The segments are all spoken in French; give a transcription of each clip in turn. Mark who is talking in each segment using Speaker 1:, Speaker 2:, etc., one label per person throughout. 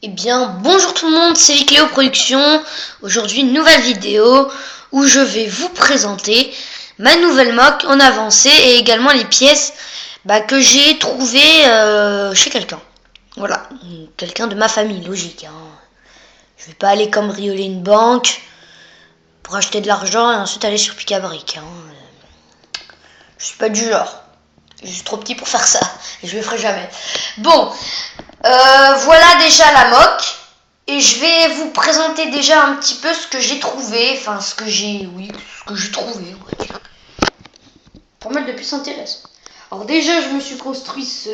Speaker 1: Eh bien, bonjour tout le monde, c'est Vicléo Productions. Aujourd'hui, une nouvelle vidéo où je vais vous présenter ma nouvelle moque en avancée et également les pièces que j'ai trouvées chez quelqu'un. Voilà, quelqu'un de ma famille, logique. Je vais pas aller cambrioler une banque pour acheter de l'argent et ensuite aller sur Picabrique. Je suis pas du genre. Je suis trop petit pour faire ça et je le ferai jamais. Bon, voilà déjà la moque. Et je vais vous présenter déjà un petit peu ce que j'ai trouvé. Enfin, ce que j'ai trouvé, on va dire. Pas mal de plus intéressant. Alors déjà, je me suis construit ce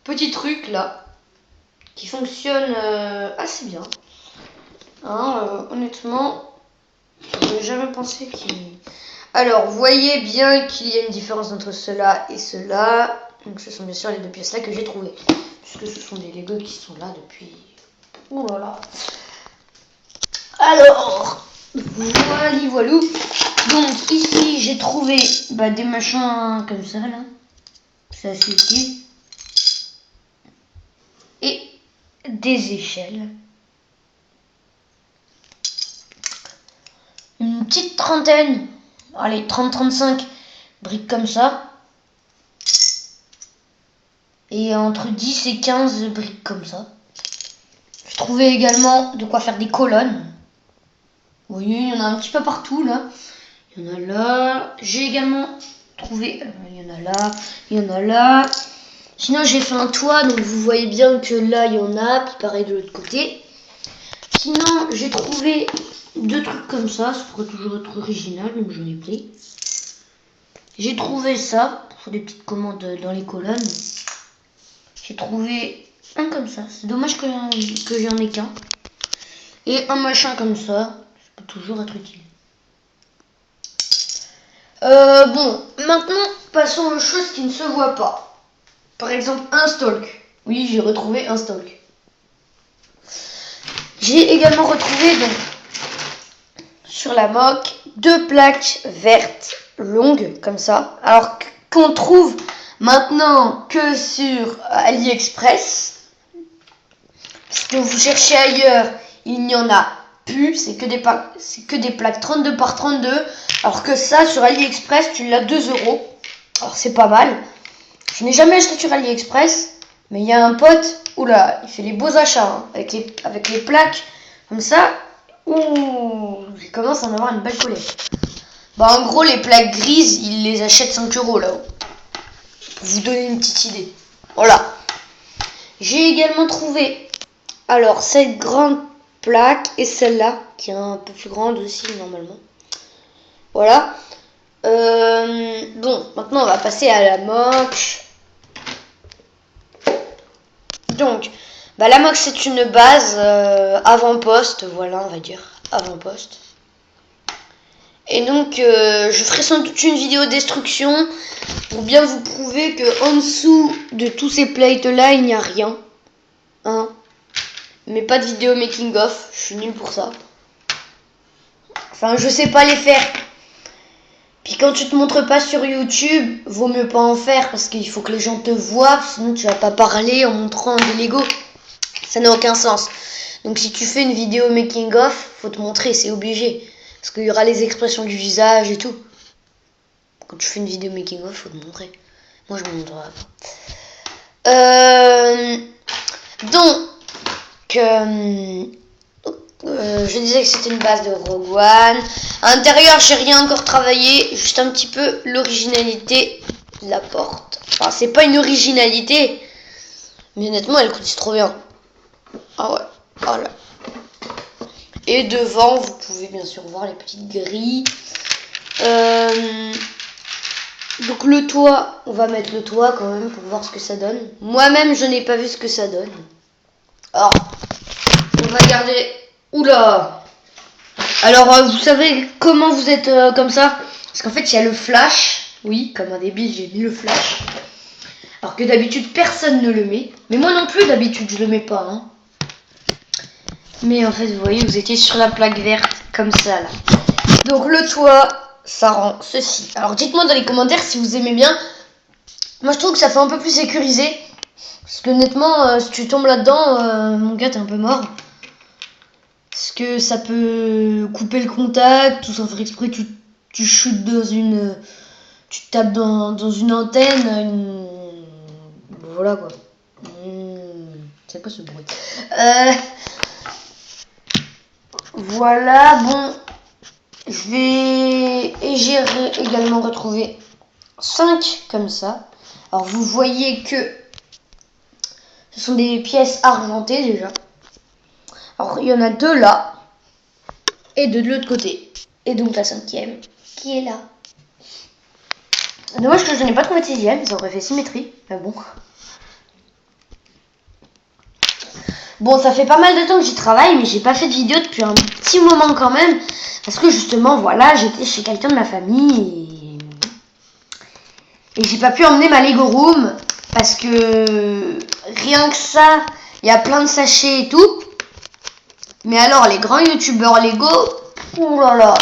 Speaker 1: petit truc là. Qui fonctionne assez bien. Honnêtement, je n'aurais jamais pensé qu'il... Alors, vous voyez bien qu'il y a une différence entre cela et cela. Donc ce sont bien sûr les deux pièces là que j'ai trouvées. Puisque ce sont des Lego qui sont là depuis... Ouh là là. Alors, voilou. Donc ici j'ai trouvé des machins comme ça là. C'est assez utile. Et des échelles. Une petite trentaine. Allez, 30-35 briques comme ça. Et entre 10 et 15 briques comme ça. J'ai trouvé également de quoi faire des colonnes. Vous voyez, il y en a un petit peu partout là. Il y en a là. J'ai également trouvé... il y en a là. Il y en a là. Sinon j'ai fait un toit. Donc vous voyez bien que là il y en a. Puis pareil de l'autre côté. Sinon j'ai trouvé deux trucs comme ça. Ça pourrait toujours être original. Donc j'en ai pris. J'ai trouvé ça. Pour des petites commandes dans les colonnes. J'ai trouvé un comme ça. C'est dommage que j'en ai qu'un. Et un machin comme ça. Ça peut toujours être utile. Bon, maintenant passons aux choses qui ne se voient pas. Par exemple, un stalk. Oui, j'ai retrouvé un stalk. J'ai également retrouvé donc sur la moque deux plaques vertes longues comme ça. Alors qu'on trouve maintenant que sur AliExpress. Parce que vous cherchez ailleurs, il n'y en a plus. C'est que des plaques 32 par 32. Alors que ça, sur AliExpress, tu l'as 2 €. Alors c'est pas mal. Je n'ai jamais acheté sur AliExpress. Mais il y a un pote, oula, il fait les beaux achats. Avec les plaques comme ça. Ouh, il commence à en avoir une belle collecte. En gros, les plaques grises, il les achète 5 € là-haut. Pour vous donner une petite idée. Voilà. J'ai également trouvé, alors, cette grande plaque et celle-là, qui est un peu plus grande aussi, normalement. Voilà. Bon, maintenant, on va passer à la moque. Donc, la moque, c'est une base avant-poste. Voilà, on va dire. Avant-poste. Et donc, je ferai sans doute une vidéo destruction pour bien vous prouver que en dessous de tous ces plates-là, il n'y a rien. Mais pas de vidéo making of, je suis nulle pour ça. Enfin, je sais pas les faire. Puis quand tu te montres pas sur YouTube, vaut mieux pas en faire parce qu'il faut que les gens te voient, sinon tu vas pas parler en montrant des Lego. Ça n'a aucun sens. Donc si tu fais une vidéo making of, faut te montrer, c'est obligé. Parce qu'il y aura les expressions du visage et tout. Quand tu fais une vidéo making of, faut te montrer. Moi je me montre pas. Donc, je disais que c'était une base de Rogue One. À l'intérieur, j'ai rien encore travaillé, juste un petit peu l'originalité de la porte. Enfin, c'est pas une originalité, mais honnêtement, elle coûte trop bien. Ah ouais, voilà. Et devant, vous pouvez bien sûr voir les petites grilles. Donc le toit, on va mettre le toit quand même pour voir ce que ça donne. Moi-même, je n'ai pas vu ce que ça donne. Alors, on va garder... Oula! Alors, vous savez comment vous êtes comme ça? Parce qu'en fait, il y a le flash. Oui, comme un débile, j'ai mis le flash. Alors que d'habitude, personne ne le met. Mais moi non plus, d'habitude, je le mets pas. Mais en fait, vous voyez, vous étiez sur la plaque verte, comme ça, là. Donc, le toit, ça rend ceci. Alors, dites-moi dans les commentaires si vous aimez bien. Moi, je trouve que ça fait un peu plus sécurisé. Parce que honnêtement, si tu tombes là-dedans, mon gars, t'es un peu mort. Parce que ça peut couper le contact, ou sans faire exprès, tu chutes dans une... Tu tapes dans une antenne, voilà quoi. C'est quoi ce bruit? Voilà, bon. Et j'ai également retrouvé 5 comme ça. Alors vous voyez que ce sont des pièces argentées déjà. Alors il y en a 2 là. Et 2 de l'autre côté. Et donc la 5e qui est là. Dommage que je n'ai pas trouvé de 6e, ça aurait fait symétrie. Mais bon. Bon, ça fait pas mal de temps que j'y travaille, mais j'ai pas fait de vidéo depuis un petit moment quand même. Parce que justement, voilà, j'étais chez quelqu'un de ma famille et j'ai pas pu emmener ma Lego Room. Parce que rien que ça, il y a plein de sachets et tout. Mais alors, les grands youtubeurs Lego, oulala.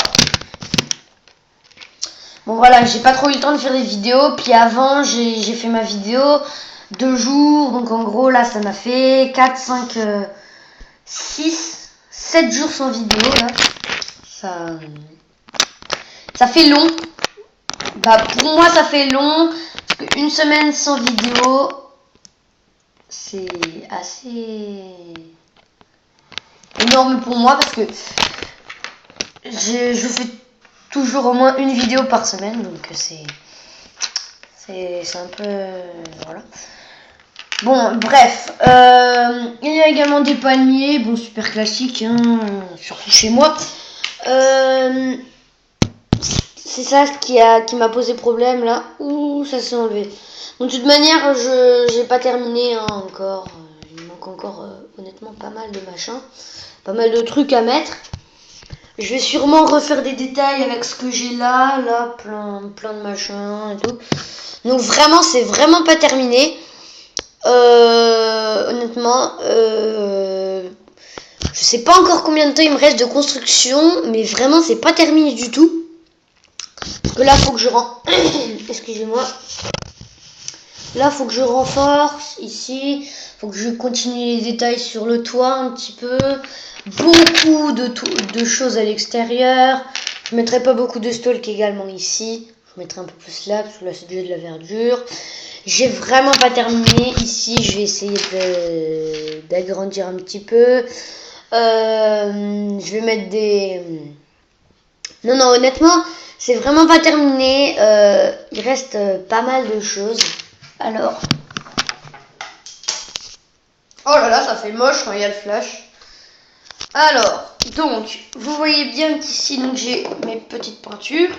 Speaker 1: Bon voilà, j'ai pas trop eu le temps de faire des vidéos. Puis avant, j'ai fait ma vidéo 2 jours. Donc en gros, là, ça m'a fait 4, 5, 6, 7 jours sans vidéo. Là. Ça fait long. Bah pour moi, ça fait long. Parce qu'une semaine sans vidéo, c'est assez énorme pour moi. Parce que je fais toujours au moins une vidéo par semaine, donc c'est un peu voilà. Bon, bref, il y a également des palmiers, bon super classique, hein, surtout chez moi. C'est ça qui m'a posé problème là. Ouh, ça s'est enlevé. Donc de toute manière, j'ai pas terminé hein, encore. Il me manque encore honnêtement pas mal de machins, pas mal de trucs à mettre. Je vais sûrement refaire des détails avec ce que j'ai là, plein de machins et tout. Donc vraiment, c'est vraiment pas terminé. Honnêtement, je sais pas encore combien de temps il me reste de construction, mais vraiment, c'est pas terminé du tout. Parce que là, faut que je excusez-moi. Là, faut que je renforce ici. Faut que je continue les détails sur le toit un petit peu. Beaucoup de choses à l'extérieur. Je mettrai pas beaucoup de stalk également ici. Je mettrai un peu plus là parce que là c'est déjà de la verdure. J'ai vraiment pas terminé ici. Je vais essayer d'agrandir un petit peu. Je vais mettre des... Non, honnêtement, c'est vraiment pas terminé. Il reste pas mal de choses. Alors... Oh là là, ça fait moche quand il y a le flash. Alors, donc, vous voyez bien qu'ici, donc j'ai mes petites peintures.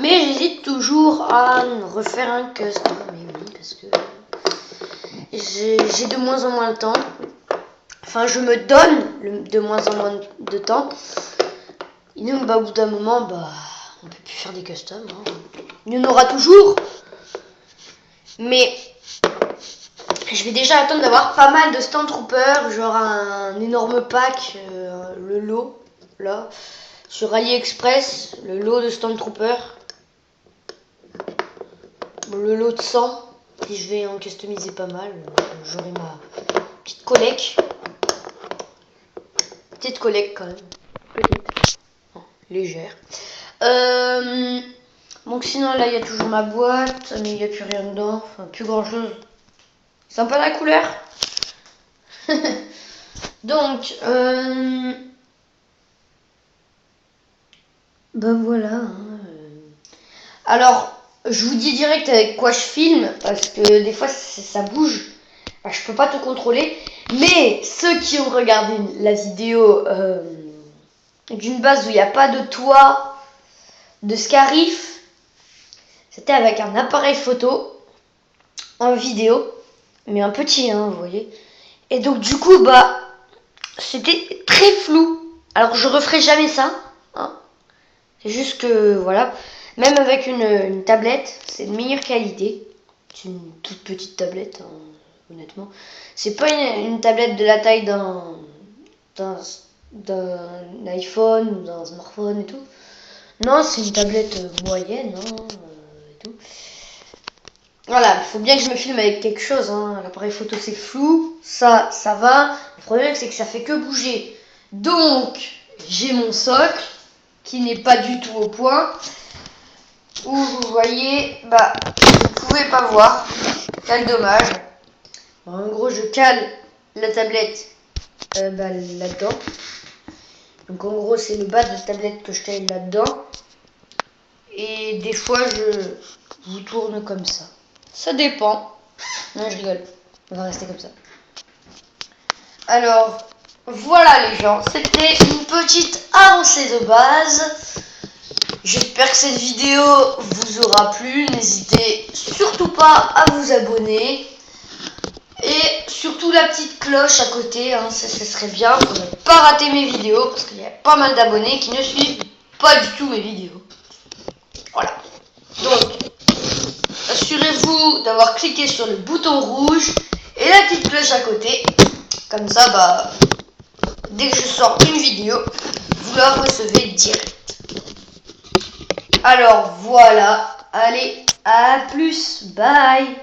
Speaker 1: Mais j'hésite toujours à refaire un custom. Mais oui, parce que j'ai de moins en moins de temps. Enfin, je me donne de moins en moins de temps. Et donc, au bout d'un moment, on peut plus faire des customs. Hein. Il y en aura toujours. Mais je vais déjà attendre d'avoir pas mal de Stormtroopers, genre un énorme pack, le lot, là, sur AliExpress, le lot de Stormtroopers, le lot de 100, puis je vais en customiser pas mal, j'aurai ma petite collecte quand même, petite, légère. Donc sinon là il y a toujours ma boîte, mais il n'y a plus rien dedans, enfin plus grand chose. Sympa la couleur. Donc, voilà. Hein. Alors, je vous dis direct avec quoi je filme, parce que des fois ça bouge. Je peux pas tout contrôler. Mais ceux qui ont regardé la vidéo d'une base où il n'y a pas de toit de Scarif, c'était avec un appareil photo en vidéo, mais un petit, hein, vous voyez. Et donc du coup, c'était très flou. Alors je referai jamais ça. Hein. C'est juste que, voilà. Même avec une tablette, c'est de meilleure qualité. C'est une toute petite tablette, hein, honnêtement. C'est pas une tablette de la taille d'un iPhone ou d'un smartphone et tout. Non, c'est une tablette moyenne, hein, et tout. Voilà, il faut bien que je me filme avec quelque chose, hein. L'appareil photo c'est flou, ça va. Le problème c'est que ça fait que bouger. Donc, j'ai mon socle qui n'est pas du tout au point. Où vous voyez, bah, vous pouvez pas voir. Quel dommage. Alors, en gros, je cale la tablette là-dedans. Donc en gros, c'est le bas de la tablette que je cale là-dedans. Et des fois, je vous tourne comme ça. Ça dépend. Non, je rigole. On va rester comme ça. Alors, voilà les gens. C'était une petite avancée de base. J'espère que cette vidéo vous aura plu. N'hésitez surtout pas à vous abonner. Et surtout la petite cloche à côté, hein, ça serait bien pour ne pas rater mes vidéos. Parce qu'il y a pas mal d'abonnés qui ne suivent pas du tout mes vidéos. Voilà. Donc, assurez-vous d'avoir cliqué sur le bouton rouge et la petite cloche à côté. Comme ça, bah, dès que je sors une vidéo, vous la recevez direct. Alors voilà, allez, à plus, bye.